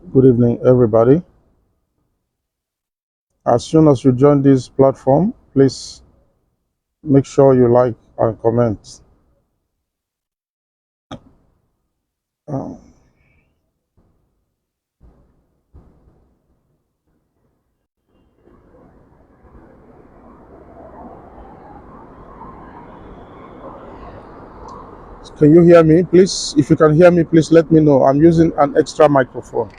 Good evening, everybody. As soon as you join this platform, please make sure you like and comment. Uh, can you hear me, please? If you can hear me, please let me know. I'm using an extra microphone.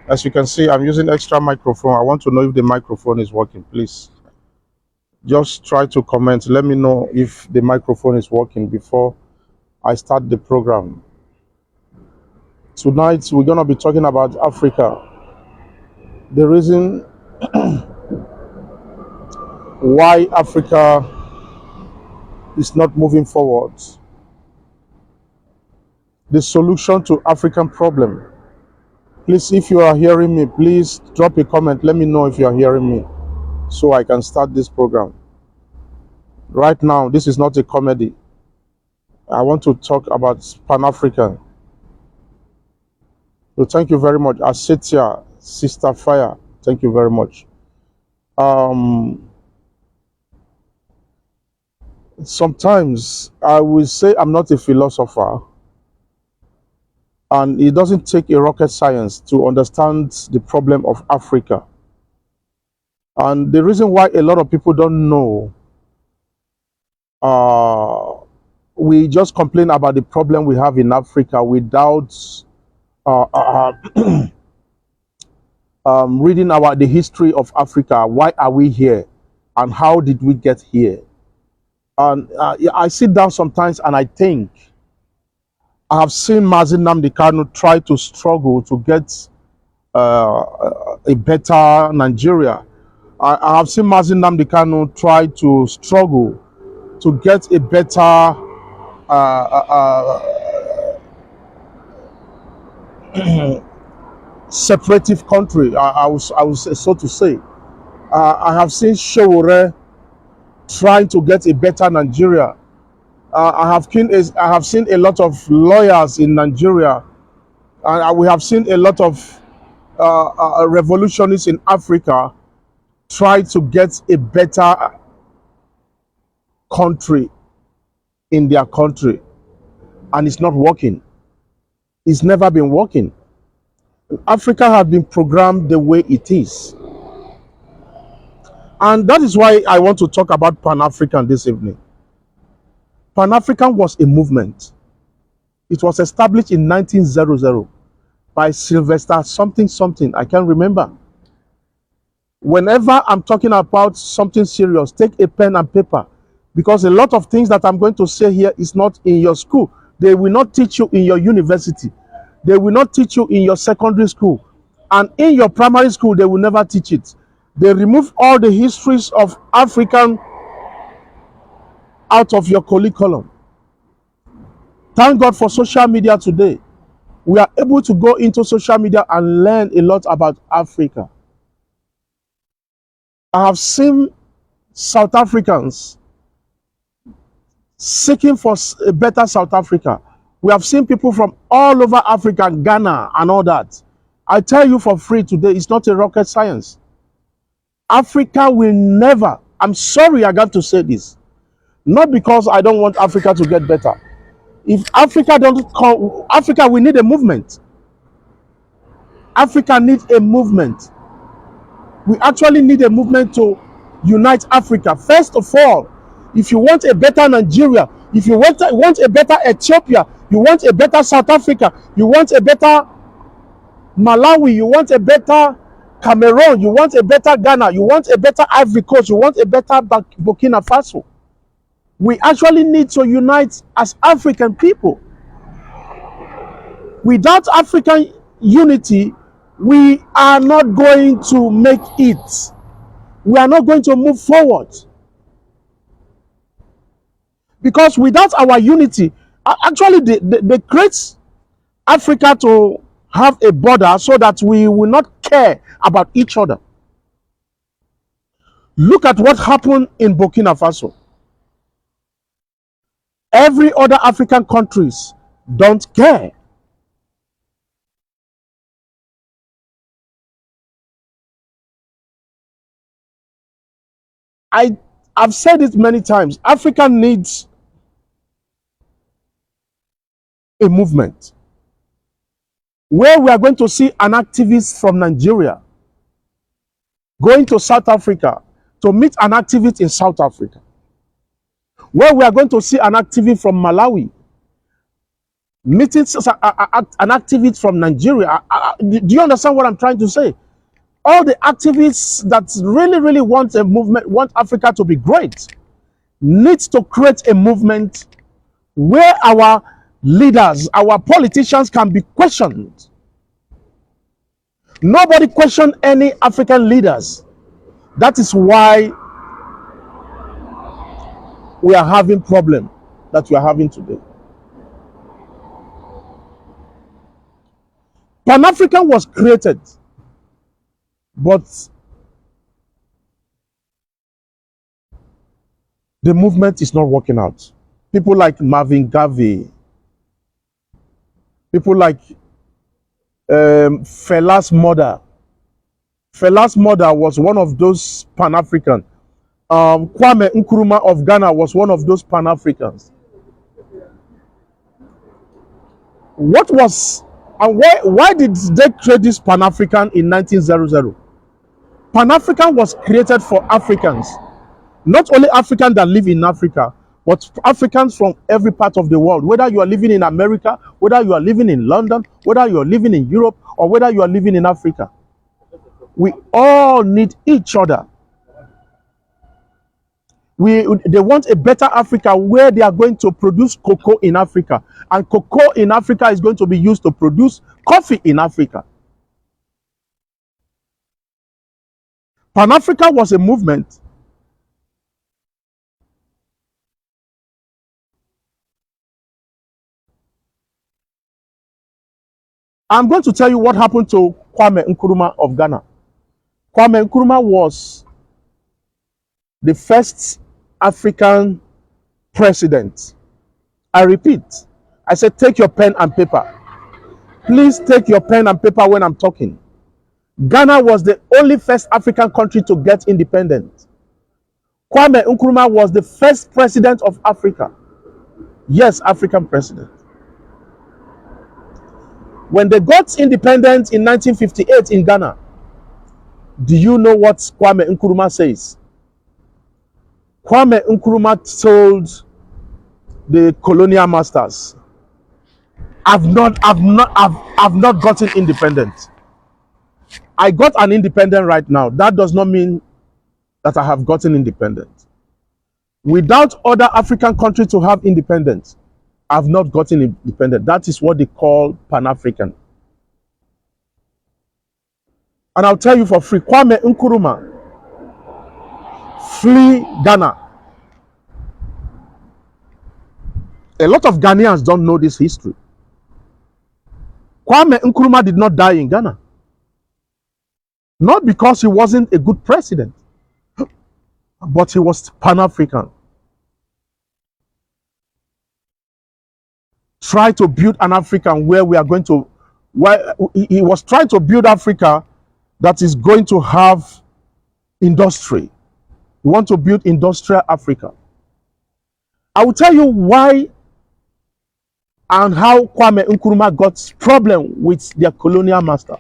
As you can see, I'm using extra microphone. I want to know if the microphone is working, please. Just try to comment. Let me know if the microphone is working before I start the program. Tonight, we're going to be talking about Africa. The reason why Africa is not moving forward, the solution to African problem. Please, if you are hearing me, please drop a comment. Let me know if you are hearing me so I can start this program. Right now, this is not a comedy. I want to talk about Pan-African. So thank you very much. Asetia, Sister Fire, thank you very much. Um, Sometimes I will say I'm not a philosopher, and it doesn't take a rocket science to understand the problem of Africa. And the reason why a lot of people don't know, uh, we just complain about the problem we have in Africa without uh, uh, reading about the history of Africa. Why are we here, and how did we get here? And yeah, I sit down sometimes and I think I have seen Mazin Nnamdi Kanu try to struggle to get a better Nigeria. I have seen Mazin Nnamdi Kanu try to struggle to get a better separative country. I will say, so to say. I have seen Showore trying to get a better Nigeria. I have seen a lot of lawyers in Nigeria, and we have seen a lot of revolutionists in Africa try to get a better country in their country, and it's not working. It's never been working. Africa has been programmed the way it is. And that is why I want to talk about Pan-African this evening. Pan-African was a movement. It was established in 1900 by Sylvester something something. I can't remember. Whenever I'm talking about something serious, take a pen and paper, because a lot of things that I'm going to say here is not in your school. They will not teach you in your university. They will not teach you in your secondary school. And in your primary school, they will never teach it. They remove all the histories of African out of your curriculum. Thank God for social media today. We are able to go into social media and learn a lot about Africa. I have seen South Africans seeking for a better South Africa. We have seen people from all over Africa, Ghana, and all that. I tell you for free today, it's not a rocket science. Africa will never, I'm sorry I got to say this, not because I don't want Africa to get better. If Africa don't come, Africa, we need a movement. Africa needs a movement. We actually need a movement to unite Africa. First of all, if you want a better Nigeria, if you want a better Ethiopia, you want a better South Africa, you want a better Malawi, you want a better Cameroon, you want a better Ghana, you want a better Ivory Coast, you want a better Burkina Faso. We actually need to unite as African people. Without African unity, we are not going to make it. We are not going to move forward. Because without our unity, actually they create Africa to have a border so that we will not care about each other. Look at what happened in Burkina Faso. Every other African countries don't care. I've said it many times. Africa needs a movement where we are going to see an activist from Nigeria going to South Africa to meet an activist in South Africa, where we are going to see an activist from Malawi meeting an activist from Nigeria. Do you understand what I'm trying to say? All the activists that really want a movement, want Africa to be great, needs to create a movement where our leaders, our politicians can be questioned. Nobody questioned any African leaders. That is why we are having problem that we are having today. Pan-African was created, but the movement is not working out. People like Marvin Gaye, people like Fela's mother. Fela's mother was one of those Pan-African. Kwame Nkrumah of Ghana was one of those Pan-Africans. What was and why did they create this Pan-African in 1900? Pan-African was created for Africans, not only Africans that live in Africa, but Africans from every part of the world. Whether you are living in America, whether you are living in London, whether you are living in Europe, or whether you are living in Africa, we all need each other. They want a better Africa where they are going to produce cocoa in Africa, and cocoa in Africa is going to be used to produce coffee in Africa. Pan-Africa was a movement I'm going to tell you what happened to Kwame Nkrumah of Ghana. Kwame Nkrumah was the first African president. I repeat, I said take your pen and paper. Please take your pen and paper when I'm talking. Ghana was the only first African country to get independent. Kwame Nkrumah was the first president of Africa. Yes, African president. When they got independent in 1958 in Ghana, do you know what Kwame Nkrumah says? Kwame Nkrumah told the colonial masters, I've not gotten independent. I got an independent right now. That does not mean that I have gotten independent. Without other African countries to have independence, I've not gotten independent. That is what they call Pan-African. And I'll tell you for free, Kwame Nkrumah flee Ghana. A lot of Ghanaians don't know this history. Kwame Nkrumah did not die in Ghana. Not because he wasn't a good president, but he was Pan-African. Try to build an African where we are going to, where he was trying to build Africa that is going to have industry. We want to build industrial Africa. I will tell you why and how Kwame Nkrumah got problem with their colonial master.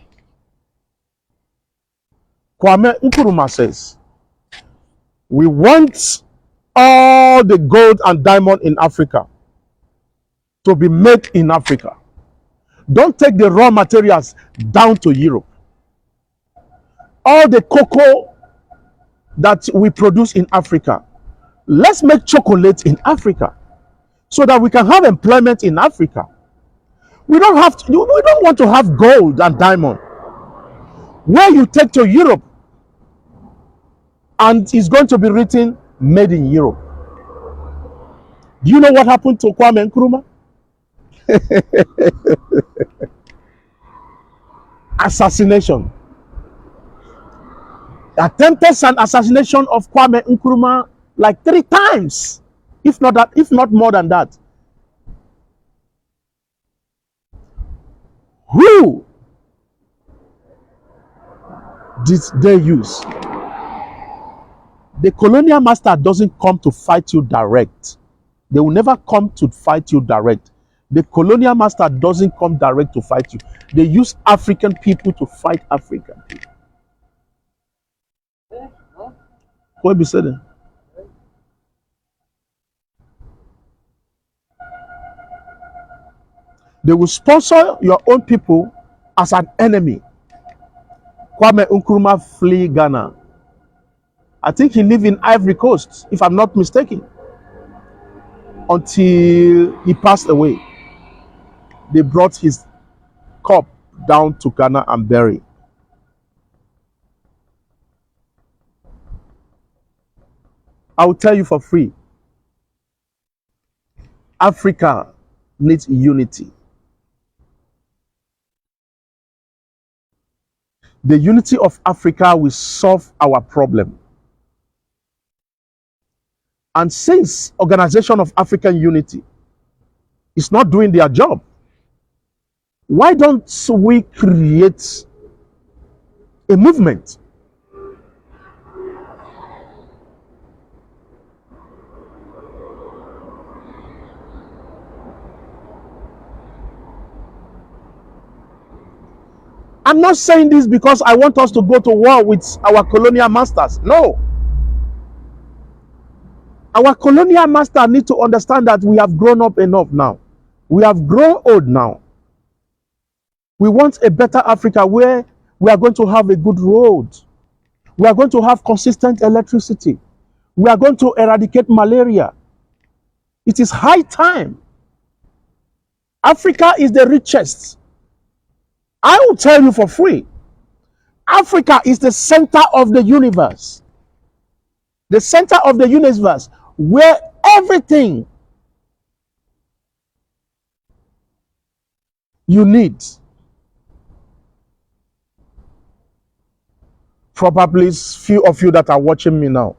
Kwame Nkrumah says, we want all the gold and diamond in Africa to be made in Africa. Don't take the raw materials down to Europe. All the cocoa that we produce in Africa, let's make chocolate in Africa so that we can have employment in Africa. We don't want to have gold and diamond where you take to Europe and it's going to be written made in Europe. Do you know what happened to Kwame Nkrumah? Assassination. Attempted assassination of Kwame Nkrumah like 3 times, if not more than that. Who did they use? The colonial master doesn't come to fight you direct. They will never come to fight you direct. The colonial master doesn't come direct to fight you. They use African people to fight African people. What be said? They will sponsor your own people as an enemy. Kwame Nkrumah flee Ghana. I think he lived in Ivory Coast, if I'm not mistaken, until he passed away. They brought his corpse down to Ghana and buried. I will tell you for free. Africa needs unity. The unity of Africa will solve our problem. And since Organization of African Unity is not doing their job, why don't we create a movement? I'm not saying this because I want us to go to war with our colonial masters. No. Our colonial master need to understand that we have grown up enough now. We have grown old now. We want a better Africa where we are going to have a good road. We are going to have consistent electricity. We are going to eradicate malaria. It is high time. Africa is the richest. I will tell you for free. Africa is the center of the universe. The center of the universe where everything you need, probably few of you that are watching me now,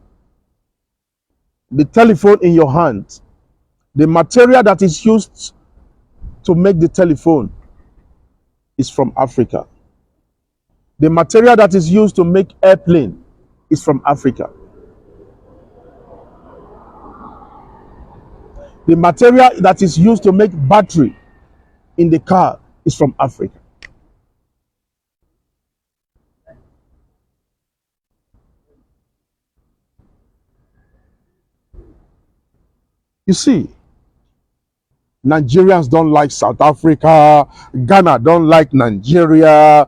the telephone in your hand, the material that is used to make the telephone is from Africa. The material that is used to make airplane is from Africa. The material that is used to make battery in the car is from Africa. You see, Nigerians don't like South Africa. Ghana don't like Nigeria.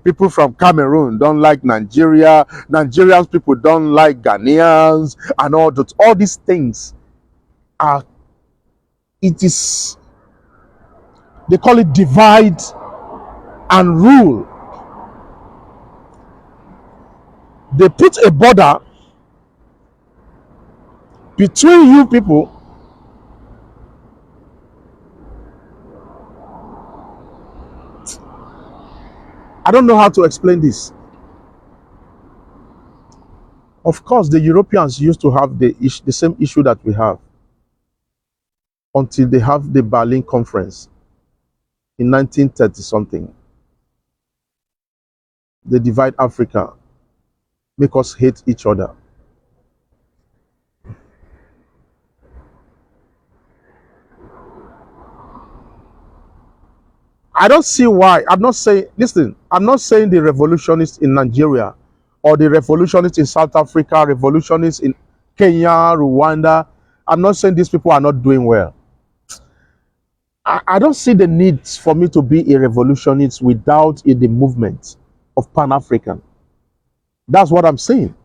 People from Cameroon don't like Nigeria. Nigerians people don't like Ghanaians, and all that. All these things are. It is. They call it divide and rule. They put a border between you people I don't know how to explain this. Of course, the Europeans used to have the same issue that we have until they have the Berlin Conference in 1930 something. They divide Africa, make us hate each other. I don't see why. I'm not saying, listen, I'm not saying the revolutionists in Nigeria or the revolutionists in South Africa, revolutionists in Kenya, Rwanda. I'm not saying these people are not doing well. I don't see the need for me to be a revolutionist without the movement of Pan-African. That's what I'm saying.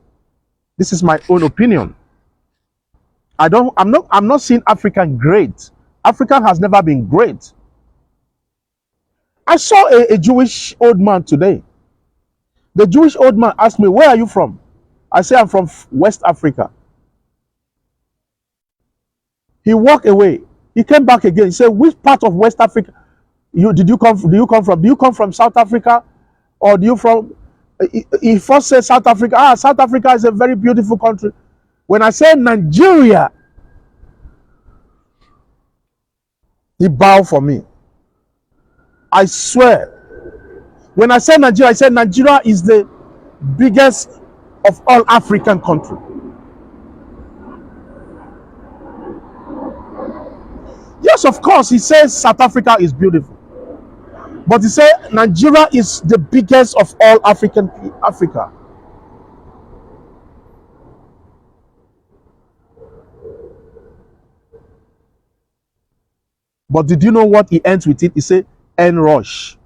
This is my own opinion. I'm not seeing African great. African has never been great. I saw a Jewish old man today. The Jewish old man asked me, "Where are you from?" I say, "I'm from West Africa." He walked away. He came back again. He said, "Which part of West Africa do you come from? Do you come from South Africa, or do you from?" He first said South Africa. South Africa is a very beautiful country. When I say Nigeria, he bowed for me. I swear. When I said Nigeria is the biggest of all African countries. Yes, of course, he says South Africa is beautiful. But he said Nigeria is the biggest of all Africa. But did you know what he ends with it? He said, N rush.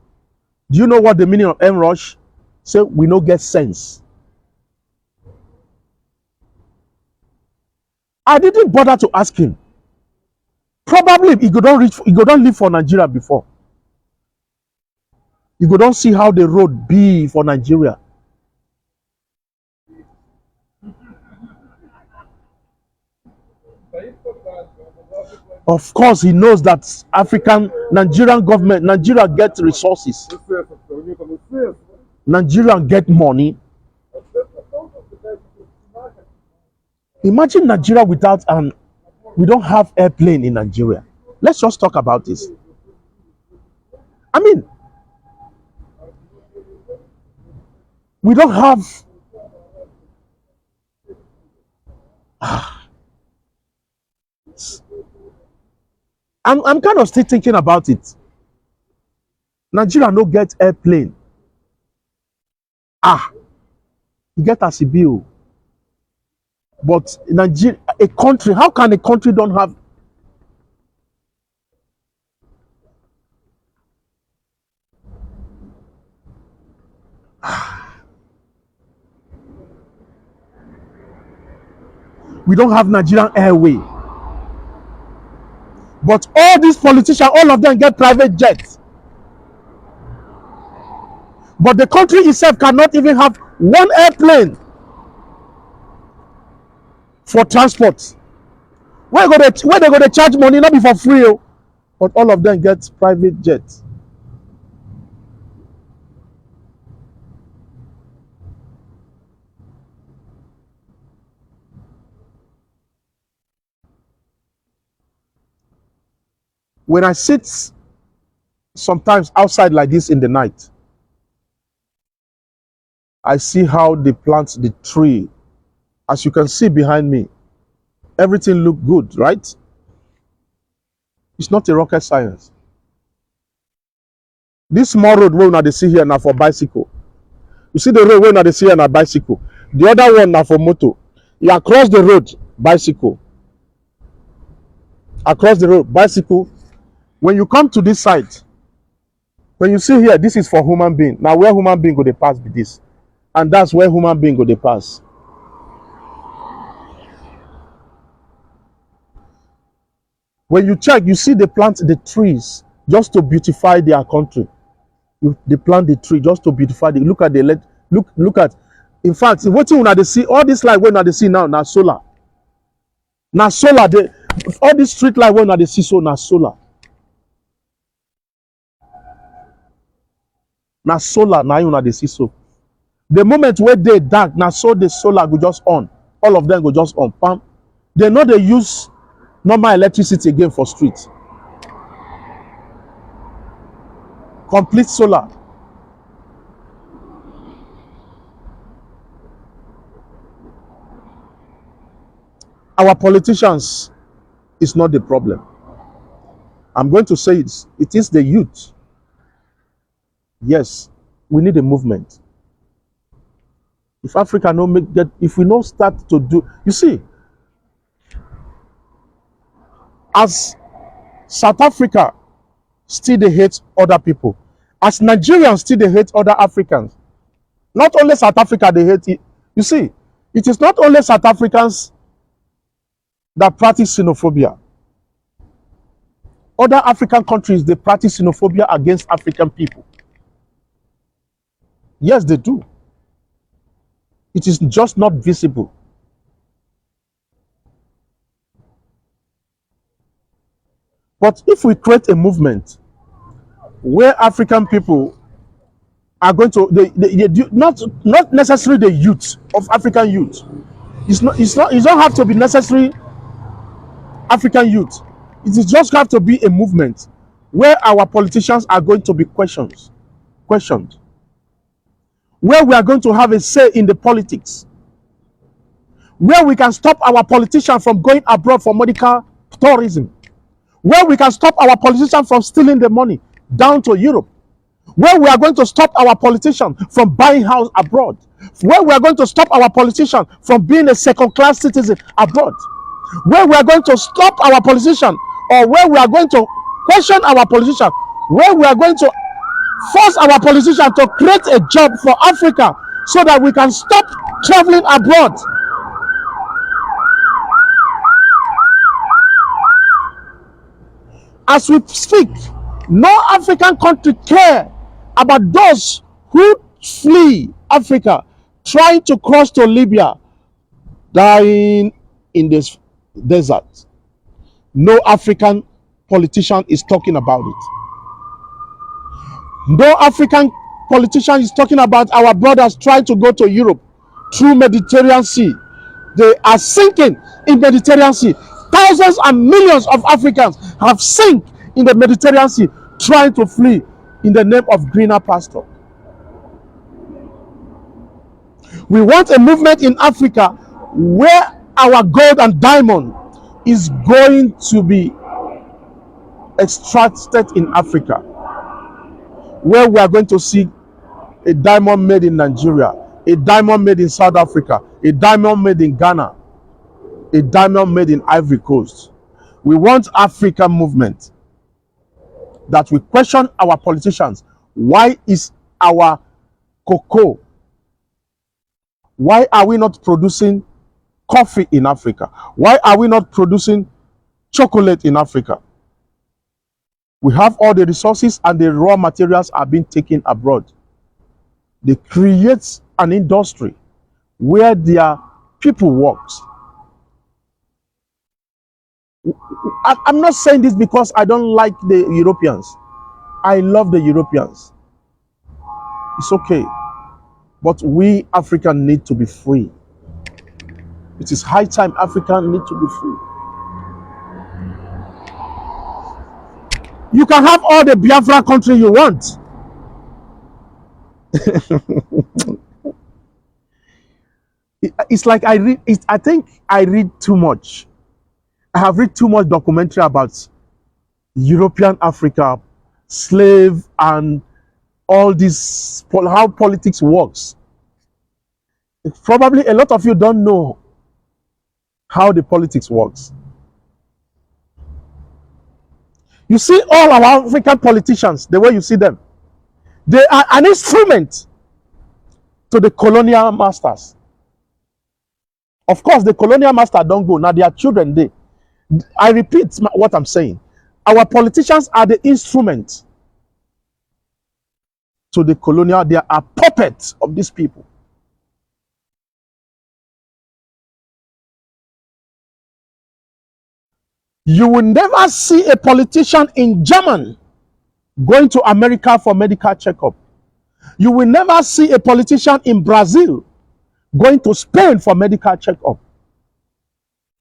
Do you know what the meaning of N rush? Say, we no get sense. I didn't bother to ask him. Probably he go don't live for Nigeria before. You go don't see how the road be for Nigeria. Of course, he knows that Nigerian government, Nigeria get resources. Nigeria get money. Imagine Nigeria without we don't have airplane in Nigeria. Let's just talk about this. I mean, we don't have. I'm kind of still thinking about it. Nigeria no get airplane. You get a CBO. But Nigeria, a country, how can a country don't have? We don't have Nigerian airway. But all these politicians, all of them get private jets. But the country itself cannot even have one airplane for transport. Where they go to charge money, not be for free, but all of them get private jets. When I sit sometimes outside like this in the night, I see how they plant the tree. As you can see behind me, everything look good, right? It's not a rocket science. This small road wey una dey see here now for bicycle. You see the road wey una dey see here na bicycle. The other one now for motor. You across the road, bicycle. Across the road, bicycle. When you come to this side, when you see here, this is for human being. Now where human being go dey pass be this, and that's where human being go dey pass. When you check, you see they plant the trees just to beautify their country. They plant the tree just to beautify the. Look at the look at. In fact, what you wanna see all this light when they see now solar. Now solar all this street light when they see so now solar. Now solar now you they see so. The moment where they dark now so the solar go just on. All of them go just on. Pam. They know they use normal electricity again for street. Complete solar. Our politicians is not the problem. I'm going to say it is the youth. Yes, we need a movement. If Africa no make that, if we no start to do, you see, as South Africa still they hate other people, as Nigerians still they hate other Africans. Not only South Africa they hate it. You see, it is not only South Africans that practice xenophobia. Other African countries they practice xenophobia against African people. Yes, they do. It is just not visible. But if we create a movement where African people are going to they do not necessarily the youth of African youth. It don't have to be necessary African youth. It is just have to be a movement where our politicians are going to be questioned. Where we are going to have a say in the politics. Where we can stop our politicians from going abroad for medical tourism. where we can stop our politicians from stealing the money down to Europe, where we are going to stop our politicians from buying house abroad, where we are going to stop our politicians from being a second-class citizen abroad, where we are going to stop our politicians, or where we are going to question our politicians, where we are going to force our politicians to create a job for Africa so that we can stop traveling abroad. As we speak, no African country care about those who flee Africa, trying to cross to Libya, dying in this desert. No African politician is talking about it. No African politician is talking about our brothers trying to go to Europe through Mediterranean Sea. They are sinking in Mediterranean Sea. Thousands and millions of Africans have sunk in the Mediterranean Sea trying to flee in the name of greener pasture. We want a movement in Africa where our gold and diamond is going to be extracted in Africa, where we are going to see a diamond made in Nigeria, a diamond made in South Africa, a diamond made in Ghana, a diamond made in Ivory Coast. We want African movement that we question our politicians. Why is our cocoa? Why are we not producing coffee in Africa? Why are we not producing chocolate in Africa? We have all the resources and the raw materials are being taken abroad. They create an industry where their people work. I'm not saying this because I don't like the Europeans. I love the Europeans. It's okay. But we Africans need to be free. It is high time Africans need to be free. You can have all the Biafra country you want. It's like I read it. I think I read too much. I have read too much documentary about European Africa, slave, and all this, how politics works. Probably a lot of you don't know how the politics works. You see all our African politicians, the way you see them, they are an instrument to the colonial masters. Of course, the colonial master don't go. Now their children, they. I repeat what I'm saying. Our politicians are the instrument to the colonial. They are puppets of these people. You will never see a politician in Germany going to America for medical checkup. You will never see a politician in Brazil going to Spain for medical checkup.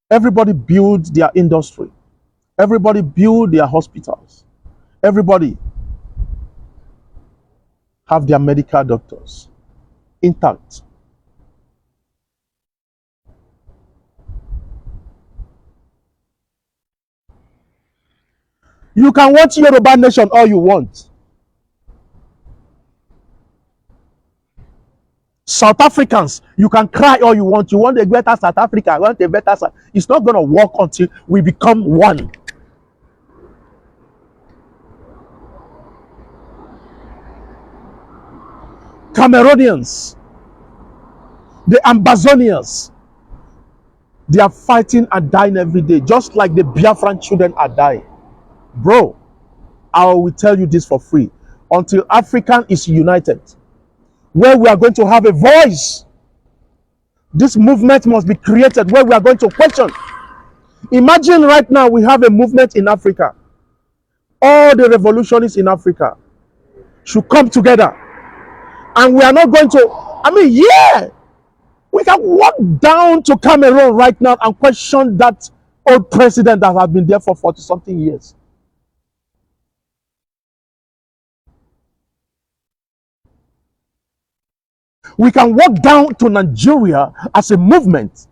Everybody builds their industry. Everybody build their hospitals. Everybody have their medical doctors intact. You can watch Yoruba Nation all you want. South Africans, you can cry all you want. You want a better South Africa, you want a better South. It's not going to work until we become one. Cameroonians, the Ambazonians, they are fighting and dying every day, just like the Biafran children are dying. Bro, I will tell you this for free. Until African is united, where we are going to have a voice, this movement must be created where we are going to question. Imagine right now we have a movement in Africa. All the revolutionists in Africa should come together. And we are not going to, we can walk down to Cameroon right now and question that old president that has been there for 40-something years. We can walk down to Nigeria as a movement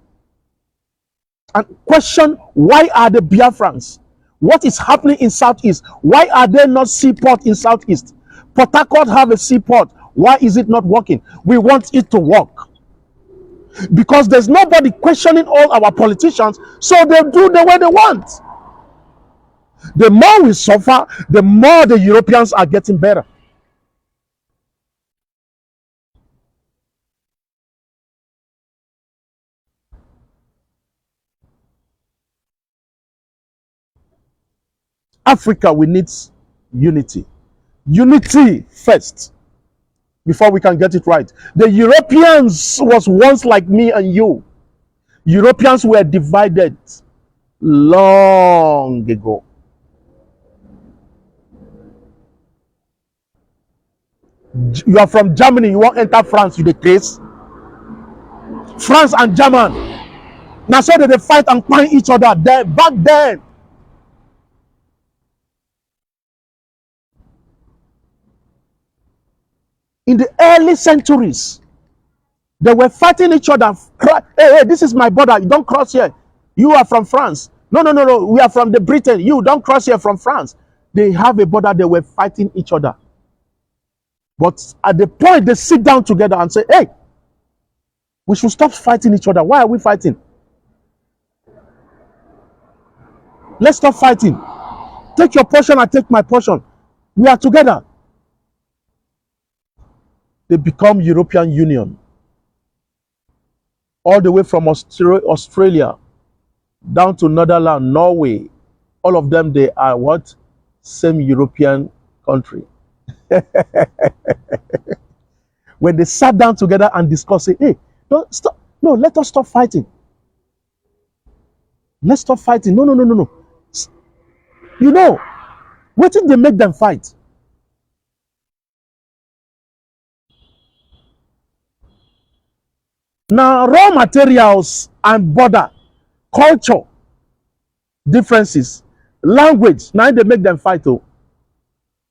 and question, why are the Biafrans? What is happening in Southeast? Why are there not seaport in Southeast? Port Harcourt have a seaport. Why is it not working? We want it to work. Because there's nobody questioning all our politicians, so they do the way they want. The more we suffer, the more the Europeans are getting better. Africa, we need unity. Unity first, before we can get it right. The Europeans was once like me and you. Europeans were divided long ago. You are from Germany, you want to enter France, you the case. France and German. Now so they fight and find each other there back then. In the early centuries, they were fighting each other. Hey, this is my border. You don't cross here. You are from France. No. We are from the Britain. You don't cross here from France. They have a border. They were fighting each other. But at the point they sit down together and say, hey, we should stop fighting each other. Why are we fighting? Let's stop fighting. Take your portion, I take my portion. We are together. They become European Union. All the way from Australia down to Netherlands, Norway. All of them, they are what? Same European country. When they sat down together and discussed, say, hey, don't stop. No, let us stop fighting. Let's stop fighting. No. You know, what did they make them fight? Now, raw materials and border, culture, differences, language, now they make them fight. Oh.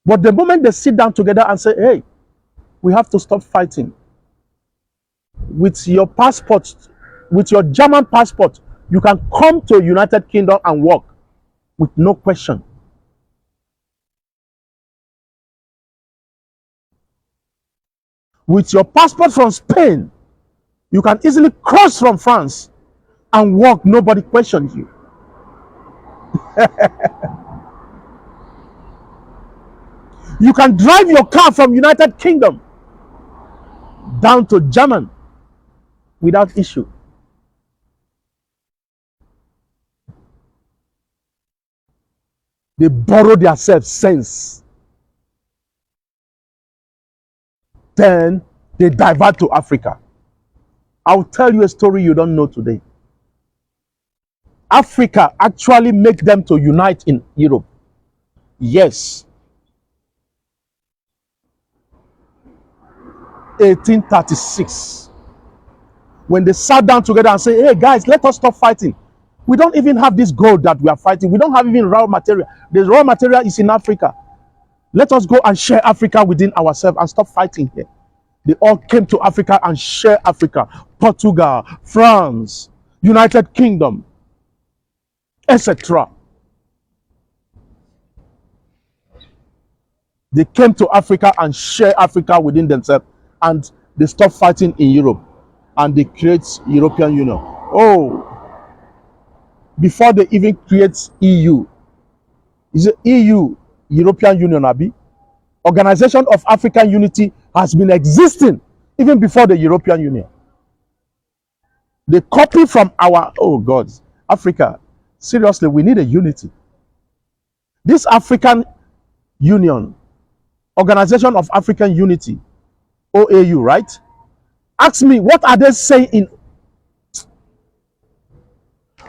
But the moment they sit down together and say, hey, we have to stop fighting. With your passport, with your German passport, you can come to United Kingdom and work with no question. With your passport from Spain, you can easily cross from France and work. Nobody questions you. You can drive your car from United Kingdom down to Germany without issue. They borrow themselves sense. Then they divert to Africa. I'll tell you a story you don't know today. Africa actually make them to unite in Europe. Yes. 1836. When they sat down together and say, hey guys, let us stop fighting. We don't even have this gold that we are fighting. We don't have even raw material. The raw material is in Africa. Let us go and share Africa within ourselves and stop fighting here. They all came to Africa and share Africa. Portugal, France, United Kingdom, etc. They came to Africa and share Africa within themselves, and they stopped fighting in Europe, and they create European Union. Oh, before they even create EU, is it EU, European Union, Abi? Organization of African Unity has been existing even before the European Union. They copy from our, oh God, Africa. Seriously, we need a unity. This African Union, Organization of African Unity, OAU, right? Ask me, what are they saying in...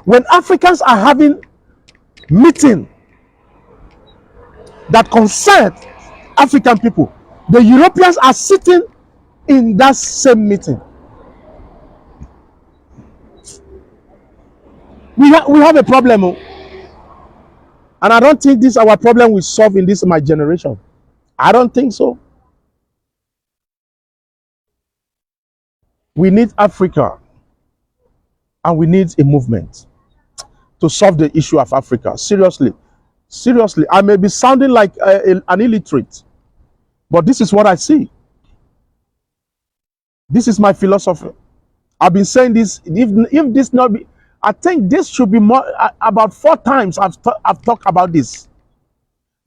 When Africans are having meeting that concern African people, the Europeans are sitting in that same meeting. We have a problem, and I don't think this our problem will solve in this my generation. I don't think so. We need Africa, and we need a movement to solve the issue of Africa. Seriously, Seriously, I may be sounding like an illiterate, but this is what I see. This is my philosophy. I've been saying this. If this not be, I think this should be more about 4 times I've talked about this.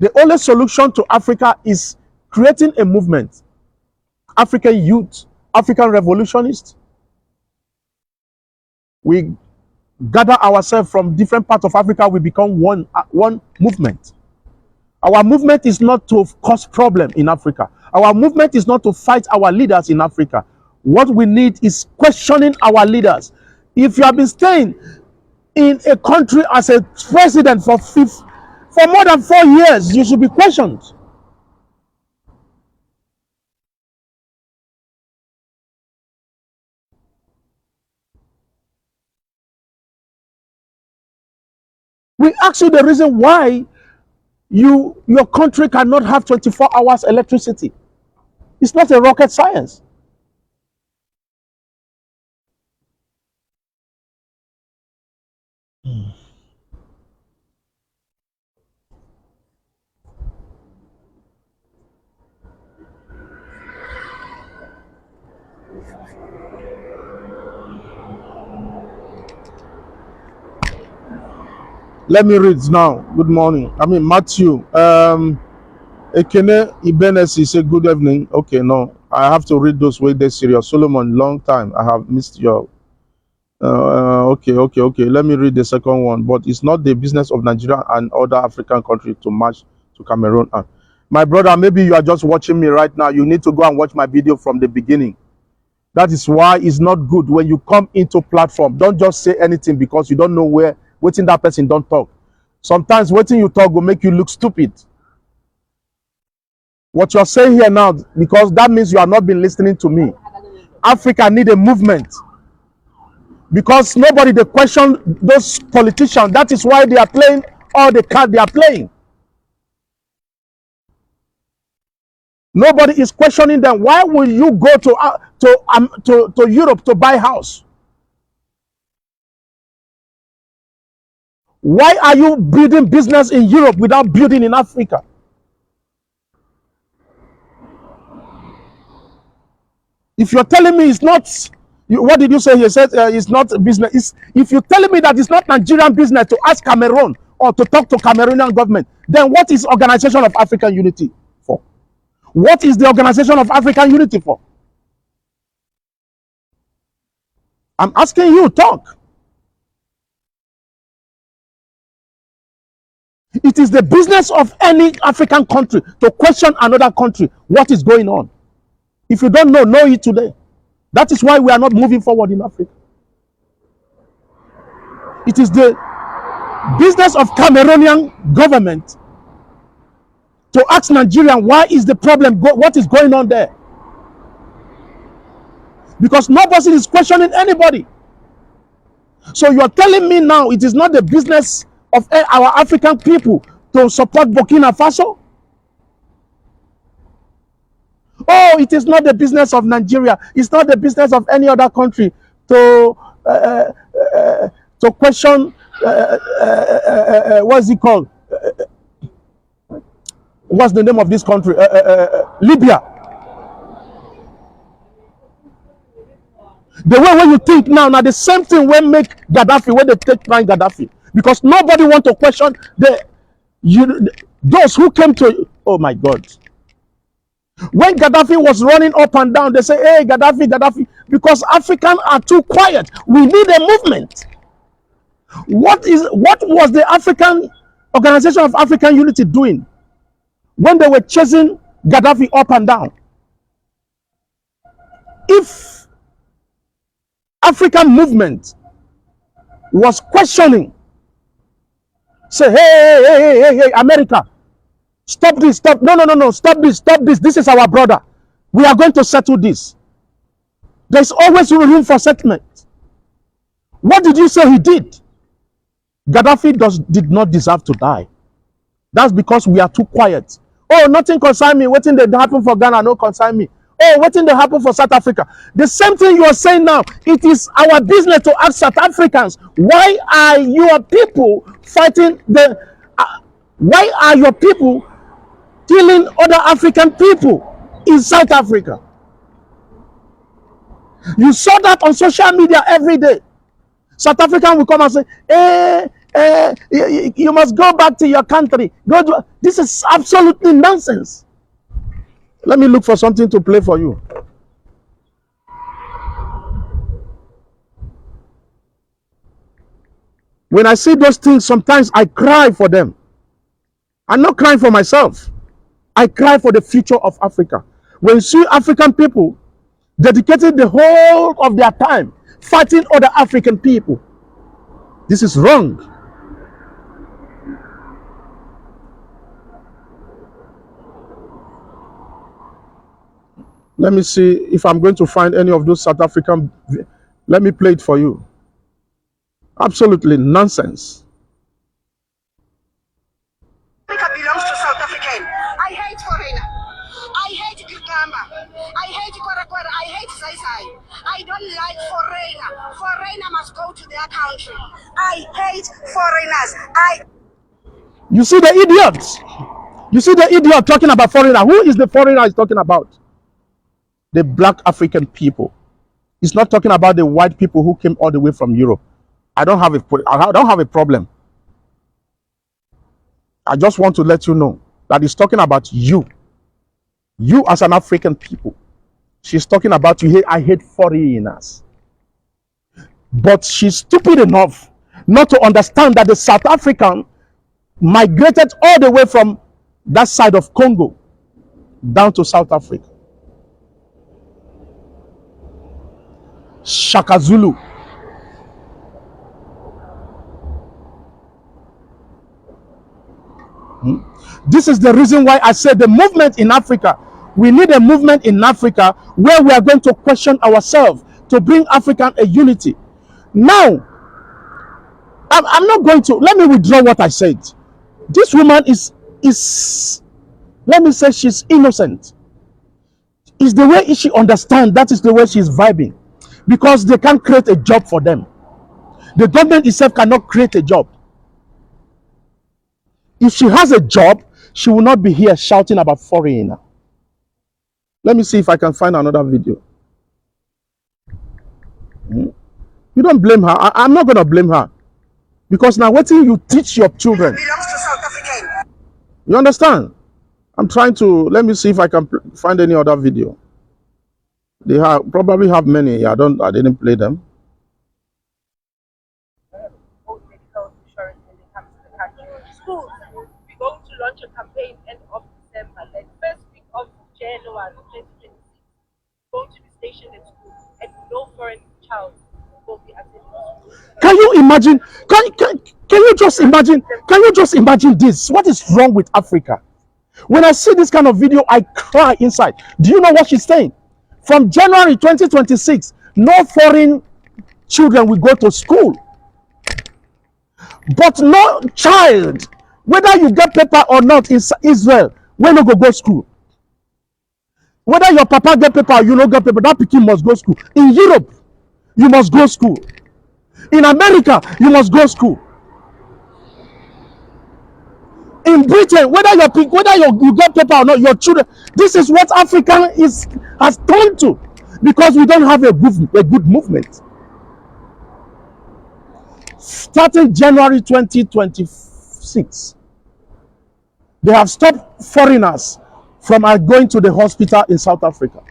The only solution to Africa is creating a movement. African youth, African revolutionists. We gather ourselves from different parts of Africa. We become one movement. Our movement is not to cause problem in Africa. Our movement is not to fight our leaders in Africa. What we need is questioning our leaders. If you have been staying in a country as a president for more than 4 years, you should be questioned. We ask you the reason why your country cannot have 24 hours electricity. It's not a rocket science. Let me read now. Good morning. Matthew. Ekene Ibenesi say good evening. Okay, no, I have to read those way they serious. Solomon, long time. I have missed your. Okay. Let me read the second one. But it's not the business of Nigeria and other African countries to march to Cameroon. My brother, maybe you are just watching me right now. You need to go and watch my video from the beginning. That is why it's not good when you come into platform. Don't just say anything because you don't know waiting that person don't talk. Sometimes waiting you talk will make you look stupid. What you're saying here now, because that means you have not been listening to me. Africa need a movement. Because nobody they question those politicians. That is why they are playing all the card they are playing. Nobody is questioning them. Why will you go to Europe to buy house? Why are you building business in Europe without building in Africa? If you're telling me it's not, what did you say? You said it's not business. If you're telling me that it's not Nigerian business to ask Cameroon or to talk to Cameroonian government, then what is Organization of African Unity for? What is the Organization of African Unity for? I'm asking you, talk. It is the business of any African country to question another country what is going on. If you don't know it today. That is why we are not moving forward in Africa. It is the business of Cameroonian government to ask Nigerian why is the problem, what is going on there? Because nobody is questioning anybody. So you are telling me now it is not the business of our African people to support Burkina Faso? Oh, it is not the business of Nigeria. It's not the business of any other country to question what's it called? What's the name of this country? Libya. The way when you think now the same thing when make Gaddafi, when they take down Gaddafi, because nobody want to question those who came to. Oh my God. When Gaddafi was running up and down, they say, hey, Gaddafi, because Africans are too quiet. We need a movement. What was the African Organization of African Unity doing when they were chasing Gaddafi up and down? If African movement was questioning, say, hey, America, stop this, stop, no, stop this, this is our brother. We are going to settle this. There's always room for settlement. What did you say he did? Gaddafi did not deserve to die. That's because we are too quiet. Oh, nothing concern me. Waiting that happen for Ghana, no concern me. Oh, waiting that happen for South Africa. The same thing you are saying now. It is our business to ask South Africans, why are your people fighting Why are your people killing other African people in South Africa? You saw that on social media every day. South African will come and say, you must go back to your country. This is absolutely nonsense. Let me look for something to play for you. When I see those things, sometimes I cry for them. I'm not crying for myself. I cry for the future of Africa. When you see African people dedicating the whole of their time fighting other African people, this is wrong. Let me see if I'm going to find any of those South African. Let me play it for you. Absolutely nonsense. Africa belongs to South African. I hate foreigner. I hate Gugamba. I hate Kwara. I hate Zaizai. I don't like foreigner. Foreigner must go to their country. I hate foreigners. You see the idiots. You see the idiot talking about foreigner. Who is the foreigner he's talking about? The black African people. He's not talking about the white people who came all the way from Europe. I don't have a problem. I just want to let you know that he's talking about you. You as an African people. She's talking about you. Hey, I hate foreigners. But she's stupid enough not to understand that the South African migrated all the way from that side of Congo down to South Africa. Shaka Zulu. This is the reason why I said the movement in Africa. We need a movement in Africa where we are going to question ourselves to bring African a unity. Now, I'm not going to, let me withdraw what I said. This woman is let me say she's innocent. It's the way she understands, that is the way she's vibing. Because they can't create a job for them. The government itself cannot create a job. If she has a job, she will not be here shouting about foreigner. Let me see if I can find another video. You don't blame her. I'm not going to blame her. Because now what you teach your children. Belongs to South African. You understand? I'm trying to, let me see if I can find any other video. They probably have many. I didn't play them. Medical insurance when they come to the country. Schools, we're going to launch a campaign end of December, like first week of January 2026. We're going to be stationed at school, and no foreign child will be attending school. Can you imagine? Can you just imagine? Can you just imagine this? What is wrong with Africa? When I see this kind of video, I cry inside. Do you know what she's saying? From January 2026, no foreign children will go to school. But no child, whether you get paper or not in Israel, will not go school. Whether your papa get paper or you don't get paper, that pikin must go school. In Europe, you must go school. In America, you must go school. In Britain, whether you get paper or not, your children. This is what Africa has turned to, because we don't have a good movement. Starting January 2026, they have stopped foreigners from going to the hospital in South Africa.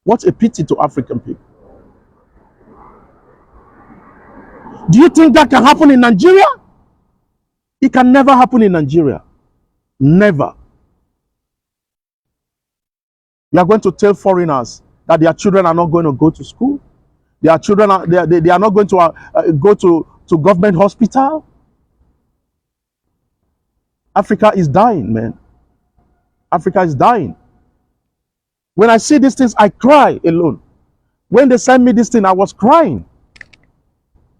What a pity to African people. Do you think that can happen in Nigeria? It can never happen in Nigeria. Never. You are going to tell foreigners that their children are not going to go to school. Their children they are not going to go to government hospital. Africa is dying, man. Africa is dying. When I see these things, I cry alone. When they sent me this thing, I was crying.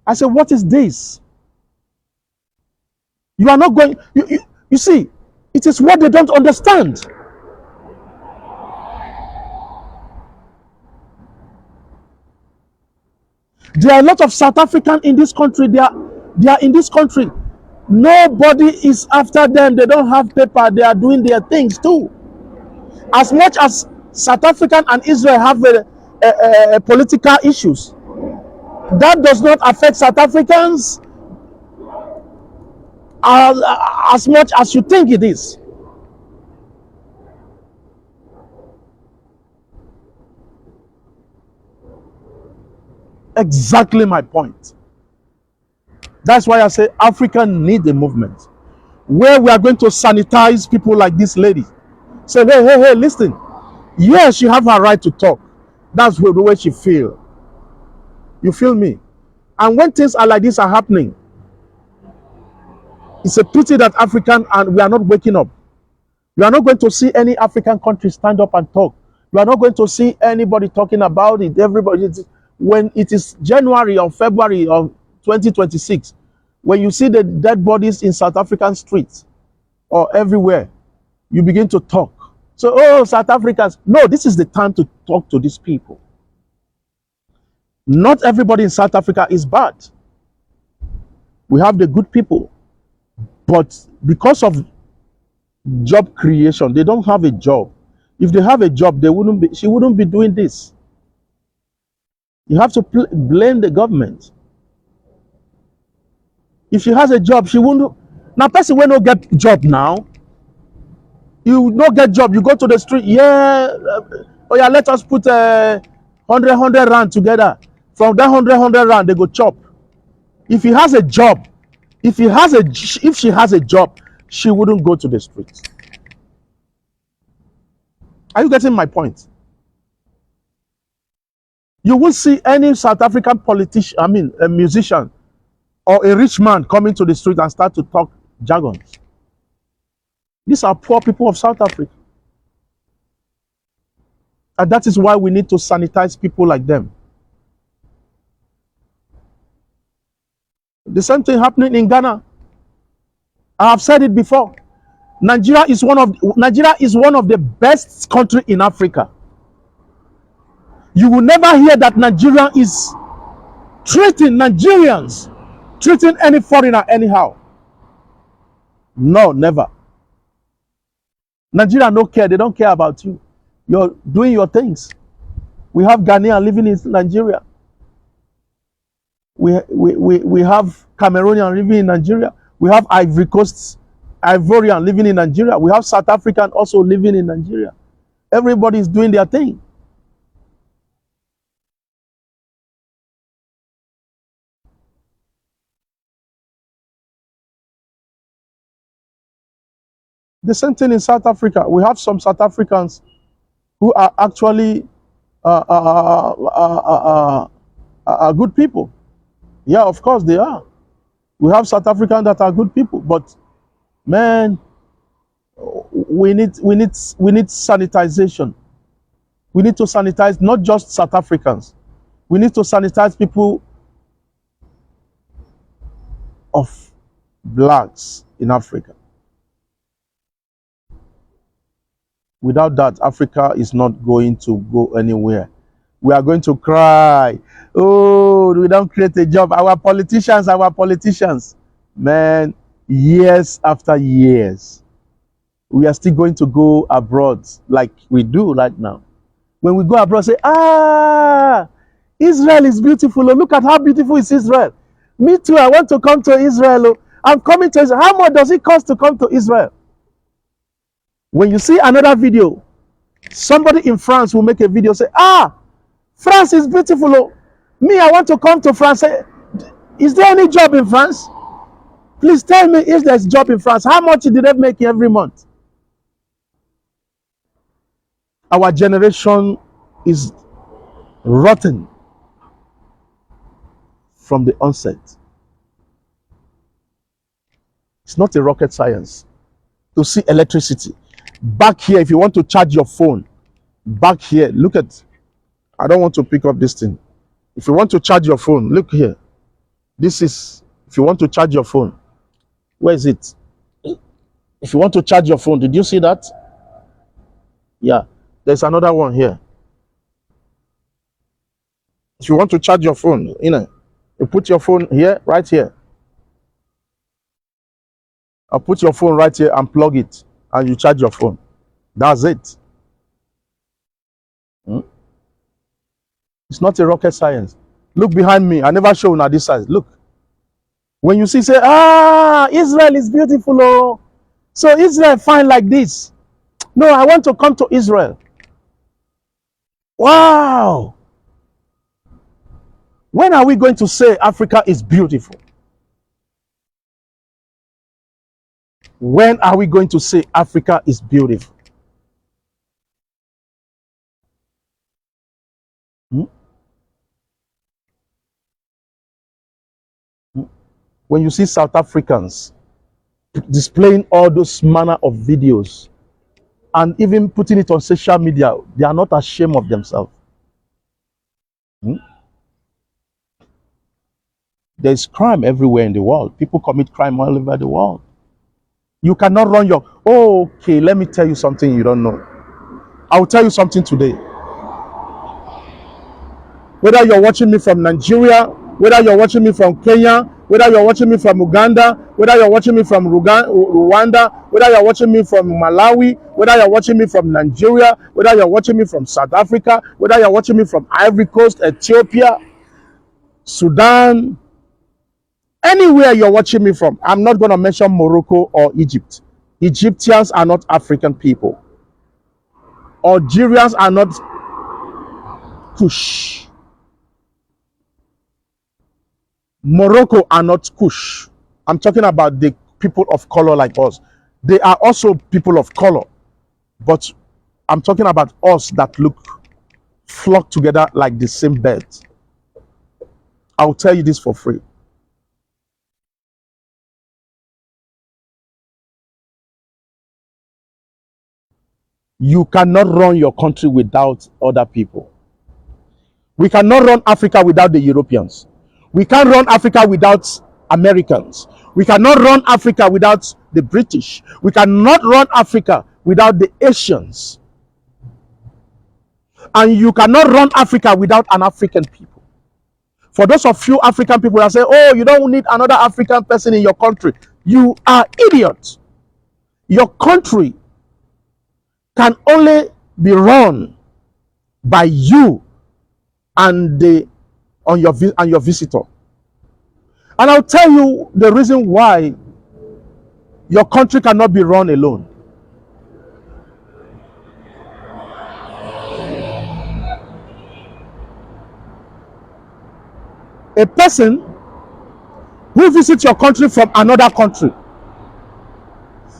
I said, what is this? You are not going, you see, it is what they don't understand. There are a lot of South Africans in this country. They They are in this country. Nobody is after them. They don't have paper. They are doing their things too. As much as South Africa and Israel have political issues, that does not affect South Africans as much as you think it is. Exactly my point. That's why I say Africa need a movement where we are going to sanitize people like this lady. Say, hey, listen. Yes, she have her right to talk. That's the way she feel. You feel me? And when things are like this are happening, it's a pity that African and we are not waking up. You are not going to see any African country stand up and talk. You are not going to see anybody talking about it. Everybody, when it is January or February of 2026, when you see the dead bodies in South African streets or everywhere, you begin to talk. So, oh, South Africans. No, this is the time to talk to these people. Not everybody in South Africa is bad. We have the good people. But because of job creation, they don't have a job. If they have a job, she wouldn't be doing this. You have to blame the government. If she has a job, she wouldn't. Now, person will not get job now. You not get job, you go to the street. Yeah, oh yeah, let us put 100 rand together. From that 100 rand, they go chop. If he has a job, if she has a job, she wouldn't go to the street. Are you getting my point? You won't see any South African politician, I mean, a musician or a rich man coming to the street and start to talk jargons. These are poor people of South Africa. And that is why we need to sanitize people like them. The same thing happening in Ghana. I have said it before. Nigeria is one of the best country in Africa. You will never hear that Nigeria is treating Nigerians, treating any foreigner anyhow. No, never. Nigeria don't care. They don't care about you. You're doing your things. We have Ghanaian living in Nigeria. We have Cameroonian living in Nigeria. We have Ivory Coast, Ivorian living in Nigeria. We have South African also living in Nigeria. Everybody is doing their thing. The same thing in South Africa. We have some South Africans who are actually good people. Yeah, of course they are. We have South Africans that are good people, but man, we need sanitization. We need to sanitize not just South Africans. We need to sanitize people of blacks in Africa. Without that, Africa is not going to go anywhere. We are going to cry. Oh, we don't create a job. Our politicians. Man, years after years, we are still going to go abroad like we do right now. When we go abroad, say, Israel is beautiful. Oh, look at how beautiful is Israel. Me too, I want to come to Israel. Oh, I'm coming to Israel. How much does it cost to come to Israel? When you see another video, somebody in France will make a video, say, France is beautiful. Oh. Me, I want to come to France. Say, is there any job in France? Please tell me if there's a job in France. How much did they make every month? Our generation is rotten from the onset. It's not a rocket science to see electricity. Back here, if you want to charge your phone, back here, look at, I don't want to pick up this thing. If you want to charge your phone, look here. This is, if you want to charge your phone, where is it? If you want to charge your phone, did you see that? Yeah, there's another one here. If you want to charge your phone, you put your phone here, right here. I'll put your phone right here and plug it, and you charge your phone. That's it. Hmm? It's not a rocket science. Look behind me. I never show you this side. Look. When you see, say, Israel is beautiful. Oh, so Israel fine like this. No, I want to come to Israel. Wow. When are we going to say Africa is beautiful? When are we going to say Africa is beautiful? Hmm? Hmm? When you see South Africans displaying all those manner of videos and even putting it on social media, they are not ashamed of themselves. Hmm? There's crime everywhere in the world. People commit crime all over the world. You cannot run your... Oh, okay, let me tell you something you don't know. I'll tell you something today. Whether you're watching me from Nigeria, whether you're watching me from Kenya, whether you're watching me from Uganda, whether you're watching me from Rwanda, whether you're watching me from Malawi, whether you're watching me from Nigeria, whether you're watching me from South Africa, whether you're watching me from Ivory Coast, Ethiopia, Sudan, anywhere you're watching me from, I'm not going to mention Morocco or Egypt. Egyptians are not African people. Algerians are not Kush. Morocco are not Kush. I'm talking about the people of color like us. They are also people of color, but I'm talking about us that look flock together like the same bird. I'll tell you this for free. You cannot run your country without other people. We cannot run Africa without the Europeans. We can't run Africa without Americans. We cannot run Africa without the British. We cannot run Africa without the Asians. And you cannot run Africa without an African people. For those of you African people that say, oh, you don't need another African person in your country, you are idiots. Your country can only be run by you and your visitor. And I'll tell you the reason why your country cannot be run alone. A person who visits your country from another country,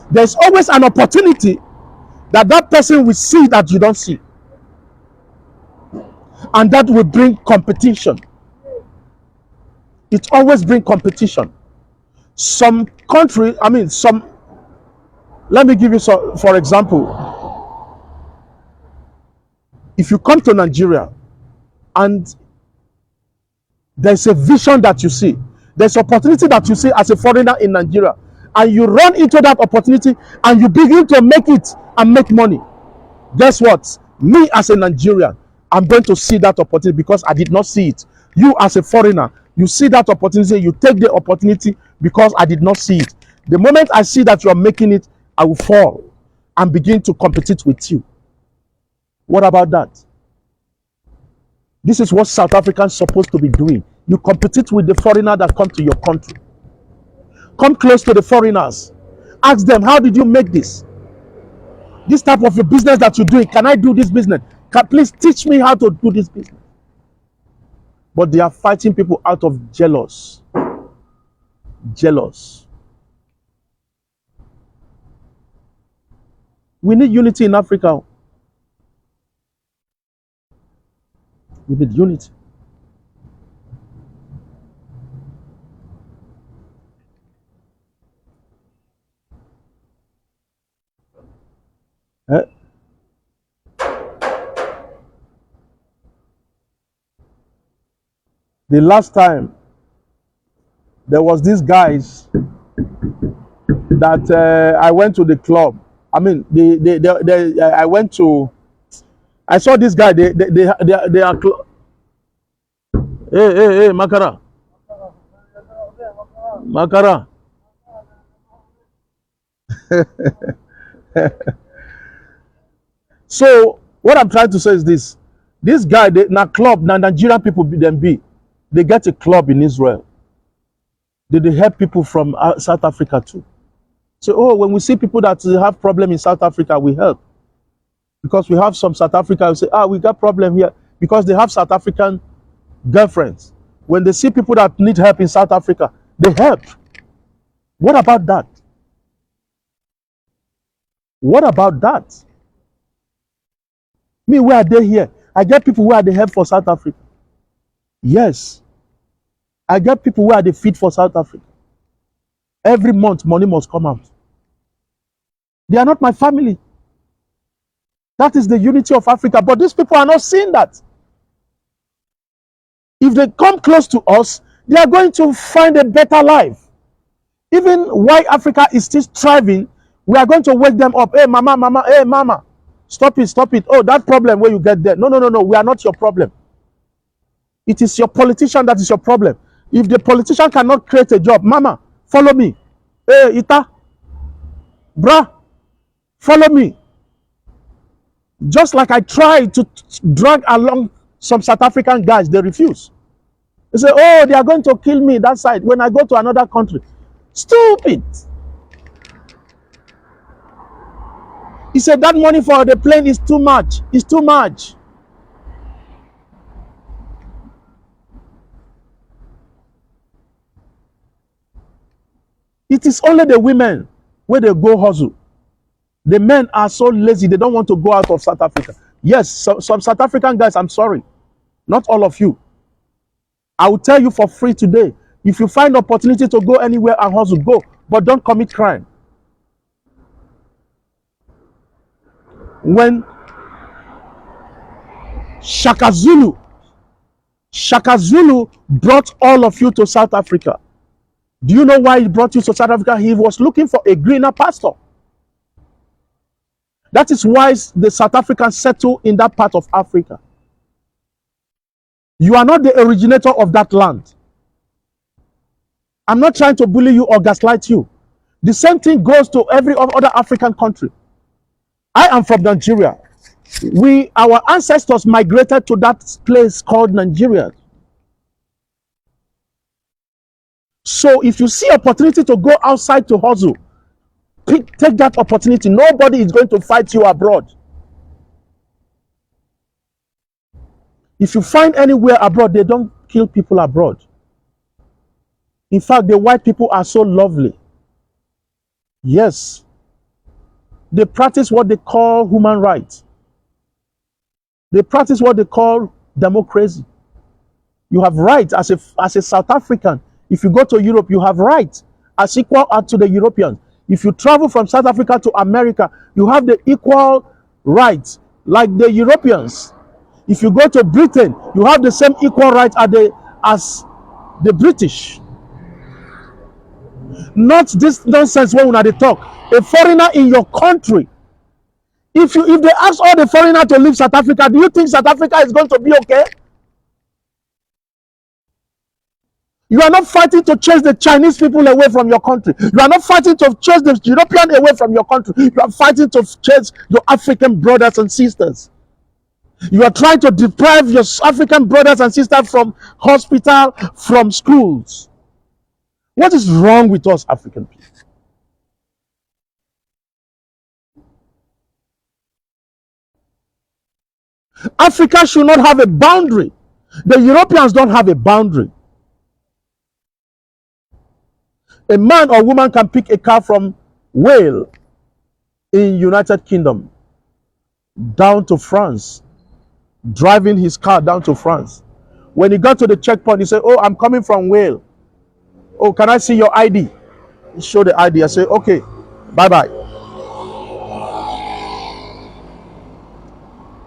there's always an opportunity that that person will see that you don't see. And that will bring competition. It always brings competition. Some country, let me give you some, for example, if you come to Nigeria and there's a vision that you see, there's opportunity that you see as a foreigner in Nigeria, and you run into that opportunity and you begin to make it and make money. Guess what? Me as a Nigerian, I'm going to see that opportunity because I did not see it. You as a foreigner, you see that opportunity, you take the opportunity because I did not see it. The moment I see that you are making it, I will fall and begin to compete with you. What about that? This is what South Africans are supposed to be doing. You compete with the foreigner that come to your country. Come close to the foreigners. Ask them, how did you make this? This type of a business that you're doing, can I do this business? Please teach me how to do this business. But they are fighting people out of jealous. Jealous. We need unity in Africa. We need unity. Eh? The last time there was these guys that I went to the club. I mean, I went to. I saw this guy. They are. Hey, Makara. Makara. So what I'm trying to say is this: this guy, na club, na Nigerian people be. They get a club in Israel. They help people from South Africa too. So oh, when we see people that have problem in South Africa, we help because we have some South Africa who say we got problem here because they have South African girlfriends. When they see people that need help in South Africa, they help. What about that? What about that? Me, where are they here? I get people where they help for South Africa. Yes. I get people where they feed for South Africa. Every month, money must come out. They are not my family. That is the unity of Africa. But these people are not seeing that. If they come close to us, they are going to find a better life. Even while Africa is still thriving, we are going to wake them up. Hey, mama, mama, hey, mama. Stop it, stop it. Oh, that problem where you get there. No, no, no, no. We are not your problem. It is your politician that is your problem. If the politician cannot create a job, mama, follow me. Hey, Ita, brah, follow me. Just like I tried to drag along some South African guys, they refuse. They say, oh, they are going to kill me that side when I go to another country. Stupid. He said that money for the plane is too much. It's too much. It is only the women where they go hustle. The men are so lazy, they don't want to go out of South Africa. Yes, some South African guys, I'm sorry. Not all of you. I will tell you for free today. If you find opportunity to go anywhere and hustle, go. But don't commit crime. When Shaka Zulu brought all of you to South Africa. Do you know why he brought you to South Africa? He was looking for a greener pasture. That is why the South Africans settle in that part of Africa. You are not the originator of that land. I'm not trying to bully you or gaslight you. The same thing goes to every other African country. I am from Nigeria. Our ancestors migrated to that place called Nigeria. So if you see opportunity to go outside to hustle, take that opportunity. Nobody is going to fight you abroad. If you find anywhere abroad, they don't kill people abroad. In fact, the white people are so lovely. Yes. They practice what they call human rights. They practice what they call democracy. You have rights as a South African. If you go to Europe, you have rights as equal to the Europeans. If you travel from South Africa to America, you have the equal rights like the Europeans. If you go to Britain, you have the same equal rights as the British. Not this nonsense when they talk. A foreigner in your country. If they ask all the foreigners to leave South Africa, do you think South Africa is going to be okay? You are not fighting to chase the Chinese people away from your country. You are not fighting to chase the European away from your country. You are fighting to chase your African brothers and sisters. You are trying to deprive your African brothers and sisters from hospital, from schools. What is wrong with us African people? Africa should not have a boundary. The Europeans don't have a boundary. A man or woman can pick a car from Wales in United Kingdom down to France, driving his car down to France. When he got to the checkpoint, he said, oh, I'm coming from Wales. Oh, can I see your ID? He showed the ID. I said, okay, bye-bye.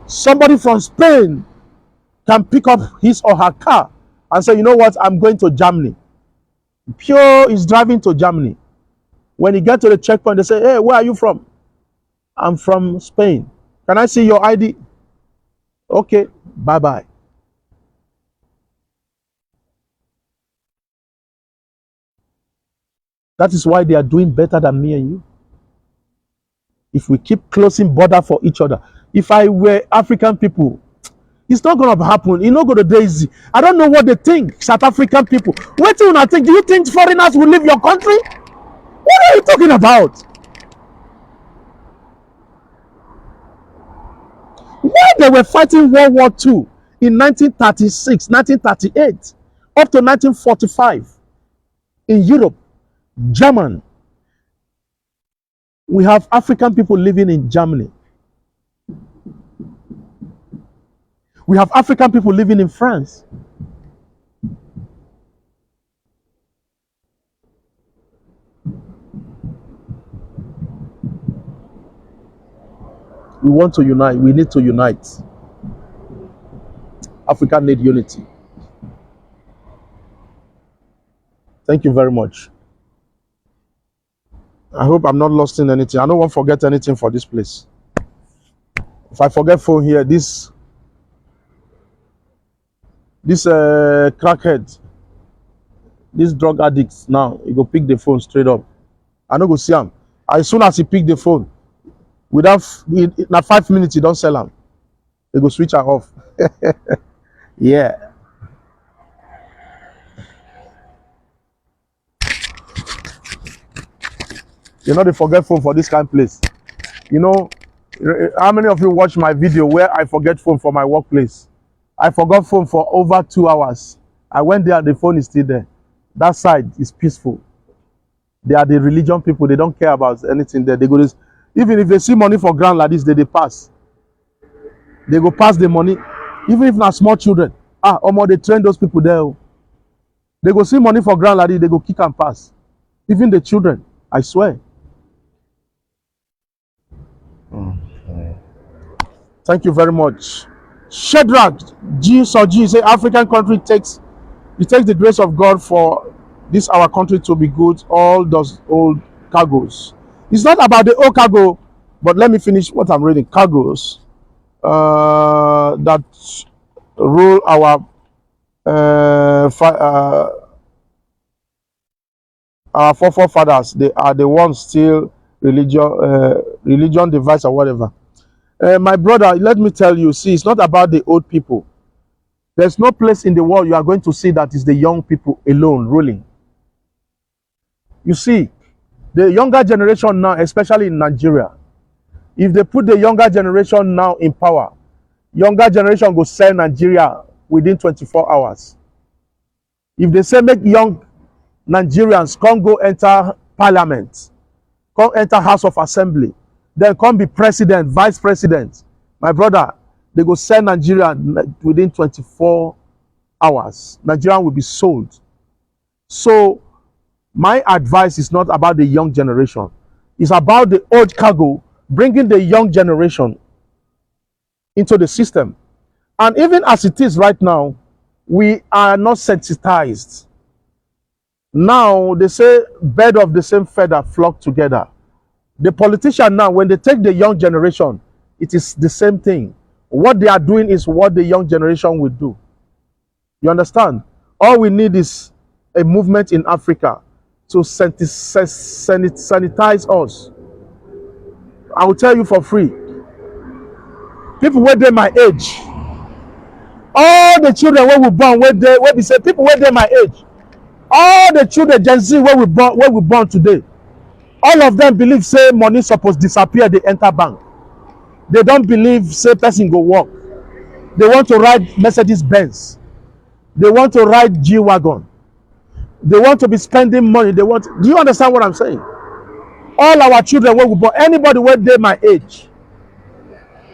Somebody from Spain can pick up his or her car and say, you know what, I'm going to Germany. Pure is driving to Germany. When he gets to the checkpoint, they say, hey, where are you from? I'm from Spain. Can I see your ID? Okay, bye-bye. That is why they are doing better than me and you. if we keep closing border for each other. If I were African people, it's not going to happen. It's not going to be easy. I don't know what they think, South African people. What do you think? Do you think foreigners will leave your country? What are you talking about? Why they were fighting World War II in 1936, 1938, up to 1945 in Europe, German. We have African people living in Germany. We have African people living in France. We want to unite. We need to unite. Africa need unity. Thank you very much. I hope I'm not lost in anything. I don't want to forget anything for this place. If I forget phone here, this crackhead, this drug addicts now, he go pick the phone straight up. I no go see him. As soon as he pick the phone, without 5 minutes, he don't sell him. He go switch her off. Yeah. You know they forget phone for this kind of place. You know, how many of you watch my video where I forget phone for my workplace? I forgot phone for over 2 hours. I went there, the phone is still there. That side is peaceful. They are the religion people. They don't care about anything there. They go this, even if they see money for ground like this, they pass. They go pass the money. Even if not small children. They train those people there. They go see money for ground like this, they go kick and pass. Even the children, I swear. Thank you very much. Shadrach G. Soji say African country takes the grace of God for this our country to be good. All those old cargoes. It's not about the old cargo, but let me finish what I'm reading. Cargoes that rule our forefathers. They are the ones still religion device or whatever. My brother, let me tell you, see, it's not about the old people. There's no place in the world you are going to see that is the young people alone ruling. You see, the younger generation now, especially in Nigeria, if they put the younger generation now in power, younger generation go sell Nigeria within 24 hours. If they say make young Nigerians come go enter parliament, come enter House of Assembly, then come be president, vice president, my brother, they go sell Nigeria within 24 hours. Nigeria will be sold. So my advice is not about the young generation. It's about the old cargo, bringing the young generation into the system. And even as it is right now, we are not sensitized. Now, they say birds of the same feather flock together. The politician now, when they take the young generation, it is the same thing. What they are doing is what the young generation will do. You understand? All we need is a movement in Africa to sanitize us. I will tell you for free. People where they my age, all the children where we born, where we say people where they my age, all the children Gen Z where we born today, all of them believe say money supposed disappear, they enter bank. They don't believe say person go work. They want to ride Mercedes Benz. They want to ride G-Wagon. They want to be spending money. Do you understand what I'm saying? All our children where we born, anybody where they my age,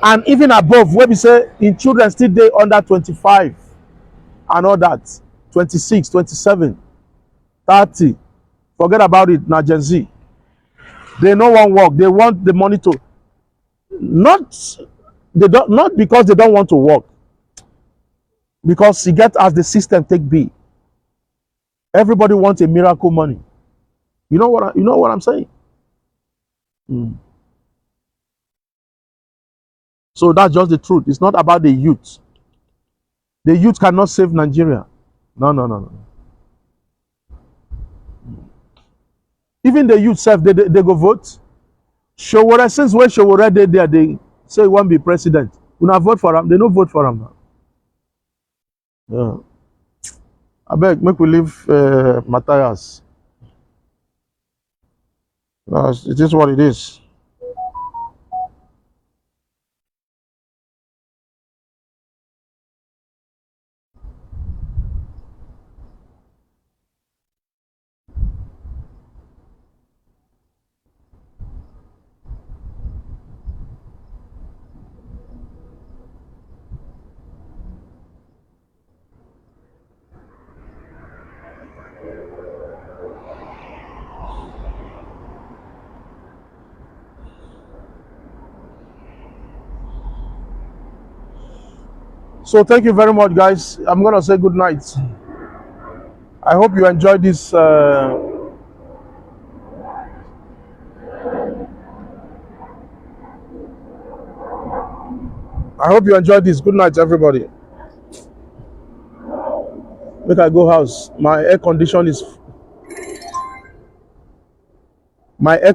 and even above, where we say in children still they under 25 and all that, 26, 27, 30. Forget about it, now Gen Z. They no one work. They want the money to not because they don't want to work. Because you get as the system take be. Everybody wants a miracle money. You know what I'm saying? So that's just the truth. It's not about the youth. The youth cannot save Nigeria. No. Even the youth self, they go vote. Showore, since when Showore dey there, they say he wan be president. Una vote for him. They no vote for him now. Yeah. Abeg, make we leave Matthias. It is what it is. So thank you very much, guys. I'm gonna say good night. I hope you enjoyed this. I hope you enjoyed this. Good night, everybody. Make I go house. My air condition my air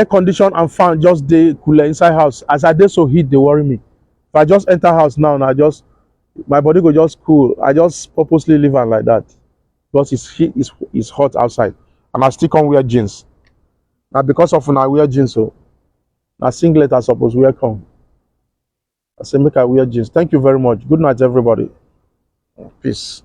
condition and fan just dey cooler inside house. As I dey so heat dey worry me. If I just enter house now, na just my body go just cool. I just purposely leave am like that because it's heat. It's hot outside, and I still come wear jeans. Na because of una wear jeans, so na singlet I suppose wear come. I say make I wear jeans. Thank you very much. Good night, everybody. Peace.